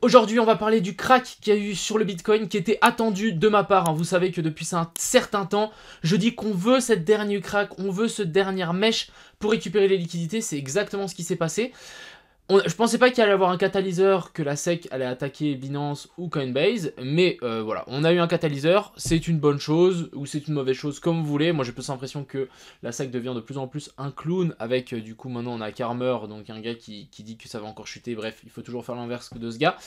Aujourd'hui, on va parler du crack qu'il y a eu sur le Bitcoin qui était attendu de ma part. Vous savez que depuis un certain temps, je dis qu'on veut cette dernière crack, on veut cette dernière mèche pour récupérer les liquidités. C'est exactement ce qui s'est passé. Je pensais pas qu'il allait y avoir un catalyseur, que la SEC allait attaquer Binance ou Coinbase, mais voilà, on a eu un catalyseur, c'est une bonne chose ou c'est une mauvaise chose, comme vous voulez. Moi j'ai plus l'impression que la SEC devient de plus en plus un clown, avec du coup maintenant on a Karmer, donc un gars qui dit que ça va encore chuter, bref, il faut toujours faire l'inverse de ce gars.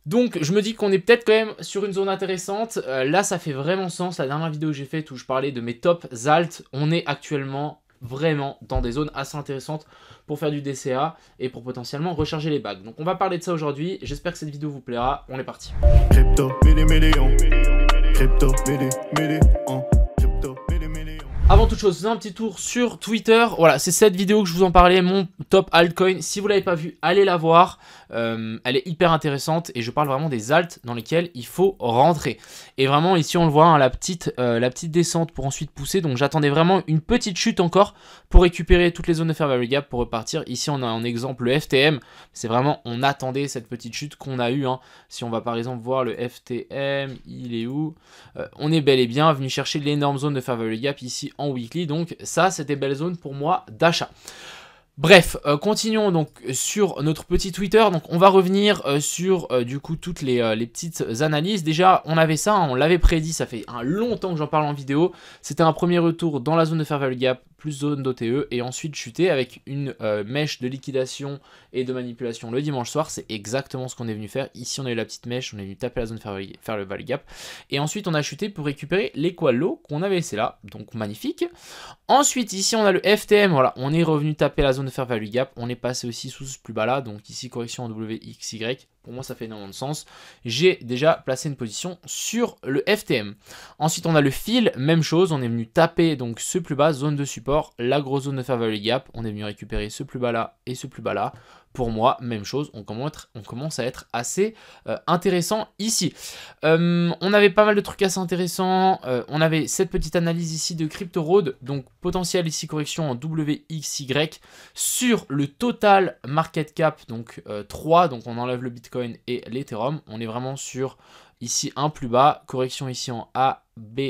Donc je me dis qu'on est peut-être quand même sur une zone intéressante, là ça fait vraiment sens, la dernière vidéo que j'ai faite où je parlais de mes top alt, on est actuellement vraiment dans des zones assez intéressantes pour faire du DCA et pour potentiellement recharger les bagues. Donc on va parler de ça aujourd'hui, j'espère que cette vidéo vous plaira, on est parti. Crypto, Avant toute chose, faisons un petit tour sur Twitter. Voilà, c'est cette vidéo que je vous en parlais, mon top altcoin. Si vous ne l'avez pas vue, allez la voir. Elle est hyper intéressante et je parle vraiment des alts dans lesquels il faut rentrer. Et vraiment, ici, on le voit, hein, la petite descente pour ensuite pousser. Donc, j'attendais vraiment une petite chute encore pour récupérer toutes les zones de fair value gap pour repartir. Ici, on a un exemple, le FTM. C'est vraiment, on attendait cette petite chute qu'on a eue. Hein. Si on va par exemple voir le FTM, il est où? On est bel et bien venu chercher l'énorme zone de fair value gap ici en weekly, donc ça c'était belle zone pour moi d'achat. Bref, continuons donc sur notre petit Twitter. Donc on va revenir sur du coup toutes les petites analyses. Déjà on avait ça, hein, on l'avait prédit, ça fait un long temps que j'en parle en vidéo. C'était un premier retour dans la zone de fair value gap plus zone d'OTE et ensuite chuter avec une mèche de liquidation et de manipulation le dimanche soir. C'est exactement ce qu'on est venu faire. Ici on a eu la petite mèche, on est venu taper la zone fair value gap et ensuite on a chuté pour récupérer l'équal low qu'on avait laissé là, donc magnifique. Ensuite ici on a le FTM, voilà, on est revenu taper la zone de fair value gap, on est passé aussi sous ce plus bas là, donc ici correction en WXY. Pour moi, ça fait énormément de sens. J'ai déjà placé une position sur le FTM. Ensuite, on a le fil, même chose. On est venu taper donc ce plus bas, zone de support, la grosse zone de fair value gap. On est venu récupérer ce plus bas là et ce plus bas là. Pour moi, même chose. On commence à être assez intéressant ici. On avait pas mal de trucs assez intéressants. On avait cette petite analyse ici de Crypto Road. Donc, potentiel ici correction en WXY sur le total market cap. Donc, 3. Donc, on enlève le Bitcoin et l'Ethereum. On est vraiment sur ici un plus bas. Correction ici en A, B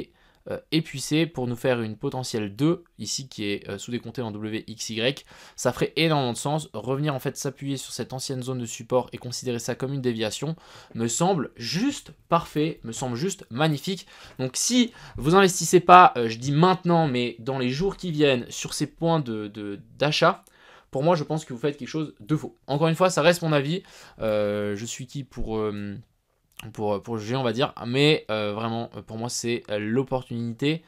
et puis C pour nous faire une potentielle 2 ici qui est sous-décomptée en WXY. Ça ferait énormément de sens. Revenir en fait s'appuyer sur cette ancienne zone de support et considérer ça comme une déviation me semble juste parfait, me semble juste magnifique. Donc si vous investissez pas, je dis maintenant, mais dans les jours qui viennent sur ces points d'achat, pour moi je pense que vous faites quelque chose de faux. Encore une fois, ça reste mon avis. Je suis qui pour juger, on va dire, mais vraiment pour moi c'est l'opportunité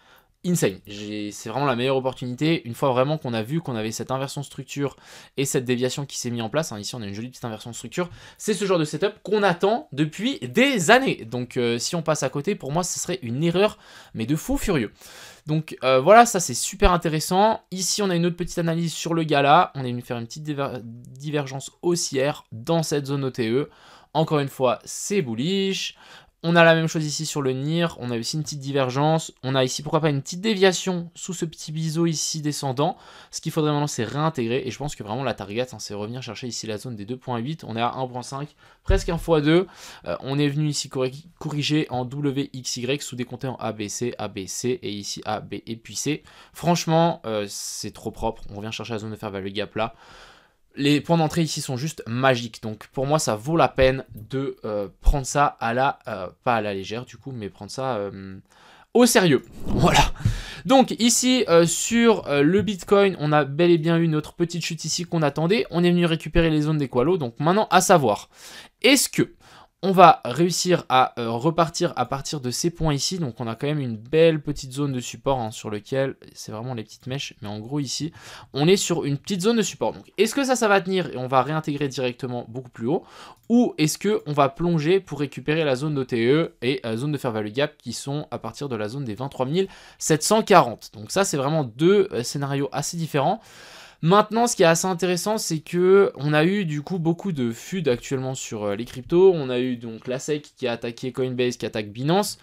insane. C'est vraiment la meilleure opportunité une fois vraiment qu'on a vu qu'on avait cette inversion de structure et cette déviation qui s'est mise en place. Ici on a une jolie petite inversion de structure, c'est ce genre de setup qu'on attend depuis des années, donc si on passe à côté, pour moi ce serait une erreur mais de fou furieux. Donc voilà, ça c'est super intéressant. Ici on a une autre petite analyse sur le gala, on est venu faire une petite divergence haussière dans cette zone OTE. Encore une fois, c'est bullish. On a la même chose ici sur le NIR. On a aussi une petite divergence. On a ici, pourquoi pas, une petite déviation sous ce petit biseau ici descendant. Ce qu'il faudrait maintenant, c'est réintégrer. Et je pense que vraiment la target, hein, c'est revenir chercher ici la zone des 2.8. On est à 1.5, presque 1 x 2. On est venu ici corriger en WXY, sous-décompté en ABC, ABC et ici A, B et puis C. Franchement, c'est trop propre. On revient chercher la zone de fair value gap là. Les points d'entrée ici sont juste magiques, donc pour moi ça vaut la peine de prendre ça à la, pas à la légère du coup, mais prendre ça au sérieux. Voilà. Donc ici sur le Bitcoin, on a bel et bien eu notre petite chute ici qu'on attendait. On est venu récupérer les zones d'Equalo, donc maintenant à savoir, est-ce que on va réussir à repartir à partir de ces points ici. Donc on a quand même une belle petite zone de support hein, sur lequel c'est vraiment les petites mèches. Mais en gros ici, on est sur une petite zone de support. Donc est-ce que ça va tenir et on va réintégrer directement beaucoup plus haut? Ou est-ce qu'on va plonger pour récupérer la zone d'OTE et la zone de fair value gap qui sont à partir de la zone des 23 740. Donc ça c'est vraiment deux scénarios assez différents. Maintenant, ce qui est assez intéressant, c'est que on a eu du coup beaucoup de FUD actuellement sur les cryptos. On a eu donc la SEC qui a attaqué Coinbase, qui attaque Binance.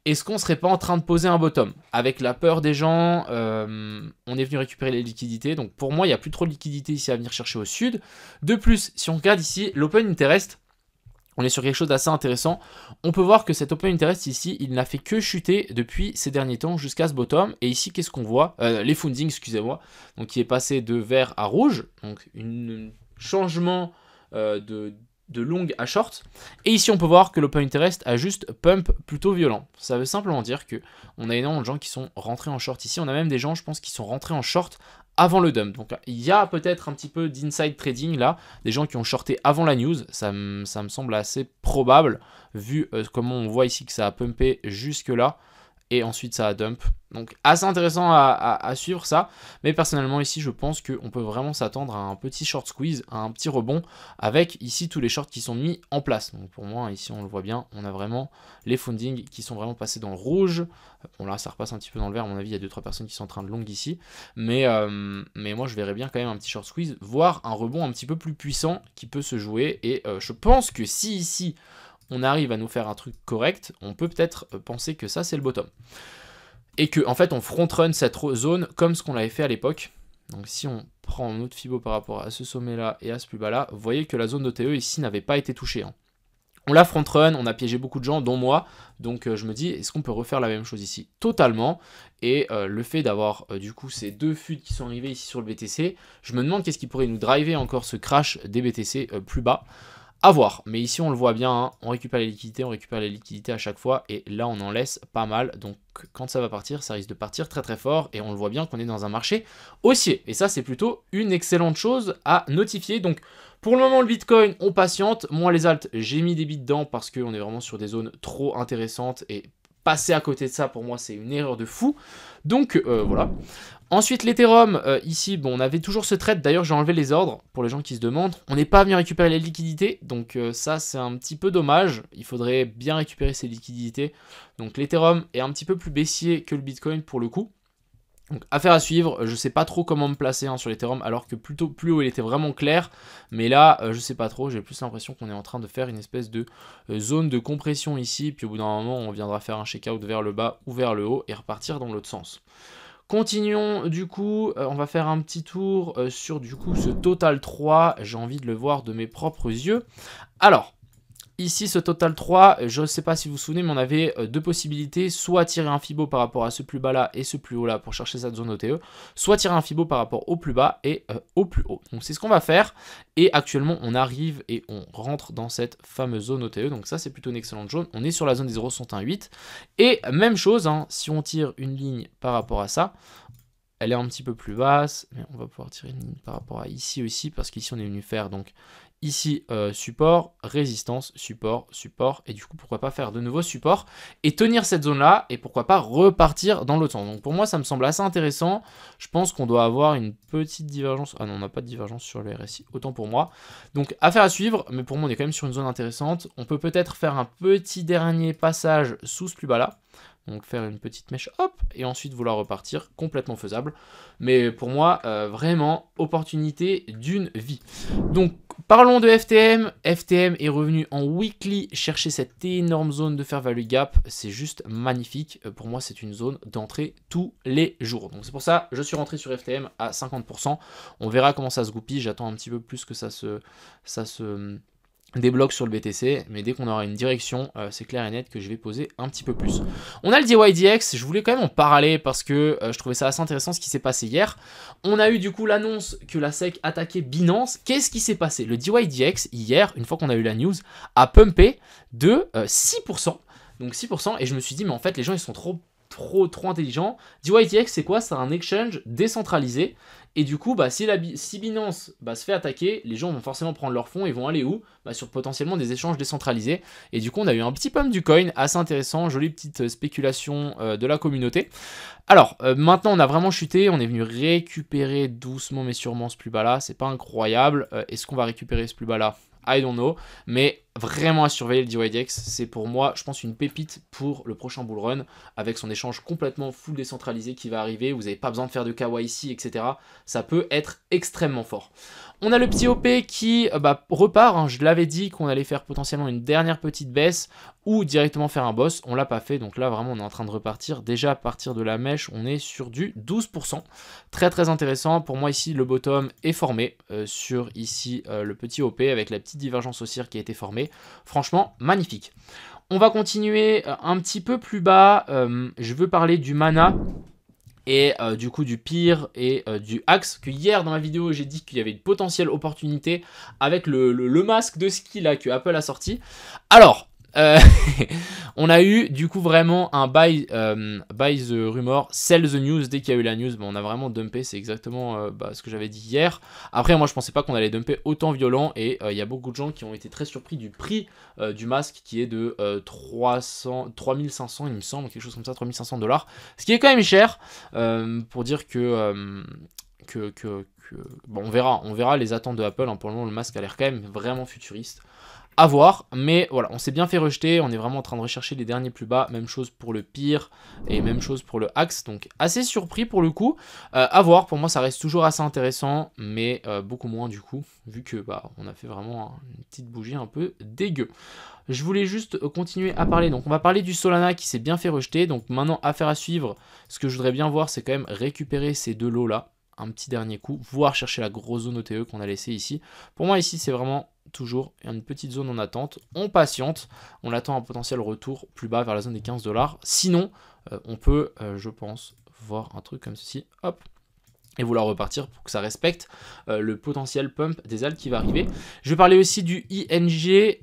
Est-ce qu'on serait pas en train de poser un bottom? Avec la peur des gens, on est venu récupérer les liquidités. Donc pour moi, il n'y a plus trop de liquidités ici à venir chercher au sud. De plus, si on regarde ici, l'Open Interest, on est sur quelque chose d'assez intéressant. On peut voir que cet Open Interest ici, il n'a fait que chuter depuis ces derniers temps jusqu'à ce bottom. Et ici, qu'est-ce qu'on voit? Les fundings, excusez-moi, donc qui est passé de vert à rouge, donc un changement de long à short. Et ici, on peut voir que l'Open Interest a juste pump plutôt violent. Ça veut simplement dire que on a énormément de gens qui sont rentrés en short ici. On a même des gens, je pense, qui sont rentrés en short avant le dump. Donc il y a peut-être un petit peu d'inside trading là, des gens qui ont shorté avant la news, ça me semble assez probable, vu comment on voit ici que ça a pumpé jusque là, et ensuite ça a dump. Donc assez intéressant à suivre ça, mais personnellement ici je pense qu'on peut vraiment s'attendre à un petit short squeeze, à un petit rebond, avec ici tous les shorts qui sont mis en place. Donc pour moi ici on le voit bien, on a vraiment les fundings qui sont vraiment passés dans le rouge. Bon là ça repasse un petit peu dans le vert, à mon avis il y a 2-3 personnes qui sont en train de long ici, mais moi je verrais bien quand même un petit short squeeze, voire un rebond un petit peu plus puissant qui peut se jouer, et je pense que si ici on arrive à nous faire un truc correct, on peut peut-être penser que ça c'est le bottom. Et que en fait on front-run cette zone comme ce qu'on avait fait à l'époque. Donc si on prend notre Fibo par rapport à ce sommet là et à ce plus bas là, vous voyez que la zone d'OTE ici n'avait pas été touchée. Hein. On l'a front-run, on a piégé beaucoup de gens, dont moi. Donc je me dis, est-ce qu'on peut refaire la même chose ici? Totalement. Et le fait d'avoir du coup ces deux FUD qui sont arrivés ici sur le BTC, je me demande qu'est-ce qui pourrait nous driver encore ce crash des BTC plus bas. À voir, mais ici on le voit bien, hein, on récupère les liquidités à chaque fois, et là on en laisse pas mal, donc quand ça va partir, ça risque de partir très très fort, et on le voit bien qu'on est dans un marché haussier, et ça c'est plutôt une excellente chose à notifier. Donc pour le moment le Bitcoin, on patiente, moi les alts, j'ai mis des bits dedans parce qu'on est vraiment sur des zones trop intéressantes, et passer à côté de ça pour moi c'est une erreur de fou, donc voilà. Ensuite, l'Ethereum, ici, bon, on avait toujours ce trade. D'ailleurs, j'ai enlevé les ordres pour les gens qui se demandent. On n'est pas venu récupérer les liquidités, donc ça, c'est un petit peu dommage. Il faudrait bien récupérer ces liquidités. Donc, l'Ethereum est un petit peu plus baissier que le Bitcoin pour le coup. Donc, affaire à suivre. Je ne sais pas trop comment me placer sur l'Ethereum, alors que plutôt plus haut, il était vraiment clair. Mais là, je ne sais pas trop. J'ai plus l'impression qu'on est en train de faire une espèce de zone de compression ici. Puis au bout d'un moment, on viendra faire un check-out vers le bas ou vers le haut et repartir dans l'autre sens. Continuons du coup, on va faire un petit tour sur du coup ce total 3, j'ai envie de le voir de mes propres yeux. Alors, ici ce total 3, je ne sais pas si vous vous souvenez, mais on avait deux possibilités, soit tirer un Fibo par rapport à ce plus bas là et ce plus haut là pour chercher cette zone OTE, soit tirer un Fibo par rapport au plus bas et au plus haut. Donc c'est ce qu'on va faire, et actuellement on arrive et on rentre dans cette fameuse zone OTE, donc ça c'est plutôt une excellente zone, on est sur la zone des 0,61,8, et même chose, hein, si on tire une ligne par rapport à ça, elle est un petit peu plus basse, mais on va pouvoir tirer une ligne par rapport à ici aussi, parce qu'ici on est venu faire donc ici support, résistance, support, support, et du coup pourquoi pas faire de nouveau support et tenir cette zone là, et pourquoi pas repartir dans l'autre sens. Donc pour moi ça me semble assez intéressant. Je pense qu'on doit avoir une petite divergence, ah non on n'a pas de divergence sur le RSI, autant pour moi. Donc affaire à suivre, mais pour moi on est quand même sur une zone intéressante. On peut peut-être faire un petit dernier passage sous ce plus bas là. Donc faire une petite mèche, hop, et ensuite vouloir repartir, complètement faisable. Mais pour moi, vraiment, opportunité d'une vie. Donc parlons de FTM. FTM est revenu en weekly chercher cette énorme zone de fair value gap. C'est juste magnifique. Pour moi, c'est une zone d'entrée tous les jours. Donc c'est pour ça je suis rentré sur FTM à 50%. On verra comment ça se goupille. J'attends un petit peu plus que ça se débloque sur le BTC, mais dès qu'on aura une direction, c'est clair et net que je vais poser un petit peu plus. On a le DYDX, je voulais quand même en parler parce que je trouvais ça assez intéressant ce qui s'est passé hier. On a eu du coup l'annonce que la SEC attaquait Binance. Qu'est-ce qui s'est passé? Le DYDX, hier, une fois qu'on a eu la news, a pumpé de 6%. Donc 6%, et je me suis dit, mais en fait, les gens, ils sont trop intelligents. DYDX, c'est quoi? C'est un exchange décentralisé. Et du coup, si Binance se fait attaquer, les gens vont forcément prendre leurs fonds et vont aller où? Sur potentiellement des échanges décentralisés. Et du coup, on a eu un petit pump du coin assez intéressant, jolie petite spéculation de la communauté. Alors, maintenant, on a vraiment chuté, on est venu récupérer doucement mais sûrement ce plus bas là. C'est pas incroyable. Est-ce qu'on va récupérer ce plus bas là? I don't know, mais vraiment à surveiller le DYDX, c'est pour moi, je pense, une pépite pour le prochain bull run, avec son échange complètement full décentralisé qui va arriver, vous n'avez pas besoin de faire de KYC, etc. Ça peut être extrêmement fort. On a le petit OP qui repart, hein. Je l'avais dit qu'on allait faire potentiellement une dernière petite baisse ou directement faire un boss, on l'a pas fait, donc là vraiment on est en train de repartir. Déjà à partir de la mèche, on est sur du 12%, très très intéressant. Pour moi ici le bottom est formé sur ici le petit OP avec la petite divergence haussière qui a été formée. récupérer. Franchement, magnifique. On va continuer un petit peu plus bas. Je veux parler du mana et du coup du pire et du axe. Que hier dans ma vidéo j'ai dit qu'il y avait une potentielle opportunité avec le masque de ski là que Apple a sorti. Alors... on a eu du coup vraiment un buy the rumor, sell the news. Dès qu'il y a eu la news, on a vraiment dumpé. C'est exactement ce que j'avais dit hier. Après moi je pensais pas qu'on allait dumper autant violent. Et il y a beaucoup de gens qui ont été très surpris du prix du masque, qui est de 3500 il me semble, quelque chose comme ça, 3500 $. Ce qui est quand même cher, pour dire que bon, on verra les attentes de Apple, hein. Pour le moment le masque a l'air quand même vraiment futuriste. À voir, mais voilà, on s'est bien fait rejeter, on est vraiment en train de rechercher les derniers plus bas, même chose pour le pire et même chose pour le axe, donc assez surpris pour le coup. À voir, pour moi ça reste toujours assez intéressant, mais beaucoup moins du coup, vu que on a fait vraiment une petite bougie un peu dégueu. Je voulais juste continuer à parler, donc on va parler du Solana qui s'est bien fait rejeter, donc maintenant affaire à suivre. Ce que je voudrais bien voir, c'est quand même récupérer ces deux lots là, un petit dernier coup, voire chercher la grosse zone OTE qu'on a laissée ici. Pour moi ici c'est vraiment toujours une petite zone en attente, on patiente, on attend un potentiel retour plus bas vers la zone des 15 $. Sinon on peut je pense voir un truc comme ceci, hop, et vouloir repartir pour que ça respecte le potentiel pump des alts qui va arriver. Je vais parler aussi du INJ,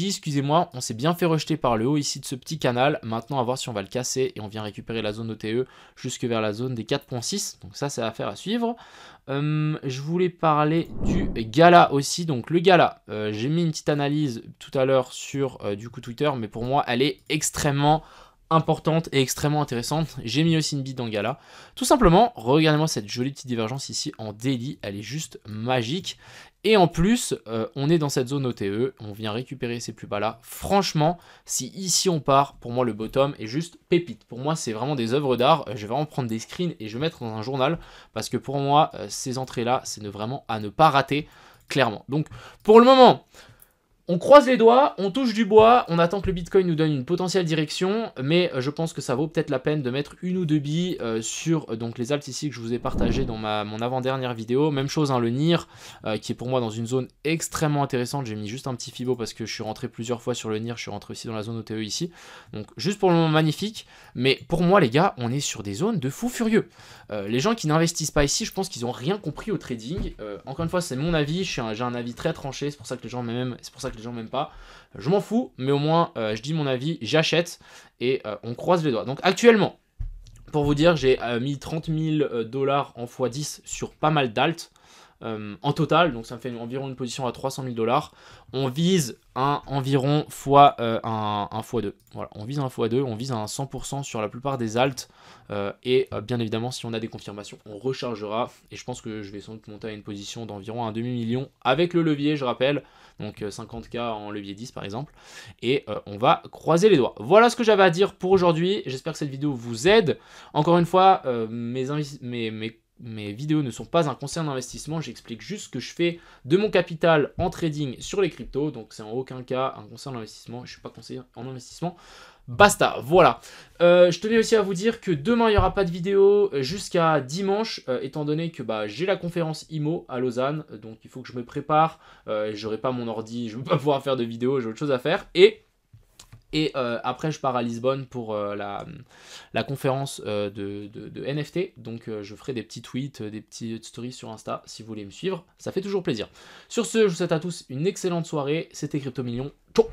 excusez-moi, on s'est bien fait rejeter par le haut ici de ce petit canal. Maintenant à voir si on va le casser et on vient récupérer la zone OTE jusque vers la zone des 4.6. Donc ça c'est affaire à suivre. Je voulais parler du Gala aussi. Donc le Gala, j'ai mis une petite analyse tout à l'heure sur du coup Twitter, mais pour moi elle est extrêmement importante et extrêmement intéressante. J'ai mis aussi une bite dans le Gala. Tout simplement, regardez-moi cette jolie petite divergence ici en daily, elle est juste magique. Et en plus, on est dans cette zone OTE, on vient récupérer ces plus bas là. Franchement, si ici on part, pour moi le bottom est juste pépite. Pour moi, c'est vraiment des œuvres d'art. Je vais vraiment prendre des screens et je vais mettre dans un journal, parce que pour moi, ces entrées là, c'est vraiment à ne pas rater, clairement. Donc, pour le moment... on croise les doigts, on touche du bois, on attend que le Bitcoin nous donne une potentielle direction, mais je pense que ça vaut peut-être la peine de mettre une ou deux billes sur donc les alts ici que je vous ai partagé dans mon avant-dernière vidéo. Même chose, hein, le NIR qui est pour moi dans une zone extrêmement intéressante. J'ai mis juste un petit Fibo parce que je suis rentré plusieurs fois sur le NIR, je suis rentré aussi dans la zone OTE ici. Donc juste pour le moment magnifique, mais pour moi les gars, on est sur des zones de fous furieux. Les gens qui n'investissent pas ici, je pense qu'ils n'ont rien compris au trading. Encore une fois, c'est mon avis, j'ai un avis très tranché, c'est pour ça que les gens m'aiment, c'est pour ça que les gens m'aiment pas. Je m'en fous, mais au moins je dis mon avis, j'achète et on croise les doigts. Donc actuellement, pour vous dire, j'ai mis 30 000 $ en x10 sur pas mal d'alt en total, donc ça me fait environ une position à 300 000 $. On vise un environ un x2. Voilà, on vise un x2, on vise un 100% sur la plupart des alts. Et bien évidemment, si on a des confirmations, on rechargera. Et je pense que je vais sans doute monter à une position d'environ un demi-million avec le levier, je rappelle. Donc 50K en levier 10 par exemple. Et on va croiser les doigts. Voilà ce que j'avais à dire pour aujourd'hui. J'espère que cette vidéo vous aide. Encore une fois, mes vidéos ne sont pas un conseil d'investissement, j'explique juste ce que je fais de mon capital en trading sur les cryptos, donc c'est en aucun cas un conseil d'investissement, je ne suis pas conseiller en investissement, basta, voilà. Je tenais aussi à vous dire que demain il n'y aura pas de vidéo jusqu'à dimanche, étant donné que j'ai la conférence IMO à Lausanne, donc il faut que je me prépare, j'aurai pas mon ordi, je ne vais pas pouvoir faire de vidéo, j'ai autre chose à faire, et après je pars à Lisbonne pour la conférence de NFT, donc je ferai des petits tweets, des petites stories sur Insta si vous voulez me suivre, ça fait toujours plaisir. Sur ce, je vous souhaite à tous une excellente soirée, c'était Crypto Millions, ciao.